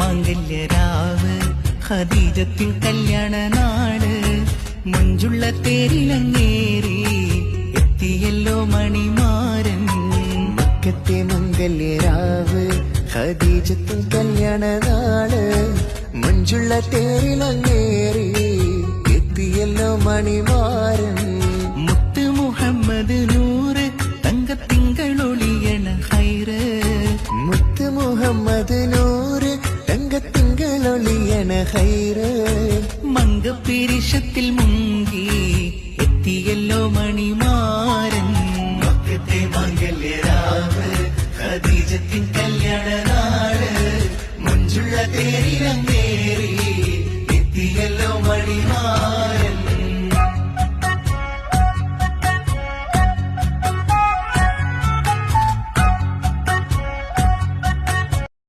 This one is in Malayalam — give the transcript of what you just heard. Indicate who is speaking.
Speaker 1: മാംഗല്യരാവ് ഖദീജത്തിൻ കല്യാണ നാട് മഞ്ചുള്ള തേരിലങ്ങേറി എത്തിയല്ലോ മണിമാരൻ
Speaker 2: മക്കത്തെ മംഗല്യരാവ് ഖദീജത്തിൻ കല്യാണ നാട് മഞ്ചുള്ള തേരിലങ്ങേറി എത്തിയല്ലോ മണിമാരൻ
Speaker 1: മുത്ത് മുഹമ്മദ് നൂറ് തങ്കത്തിങ്കളൊളിയണ ഹൈറ്
Speaker 2: മുത്ത് മുഹമ്മദ് നൂറ് തങ്കത്തിങ്കളൊളിയണ ഹൈറ്
Speaker 1: മംഗപിരിശത്തിൽ മുങ്കി എത്തിയല്ലോ മണിമാരൻ മക്കത്തെ മംഗല്യരാവ് ഖദീജത്തിൻ കല്യാണ നാട് മഞ്ചുള്ള തേരിലങ്ങേറി എത്തിയല്ലോ മണിമാരൻ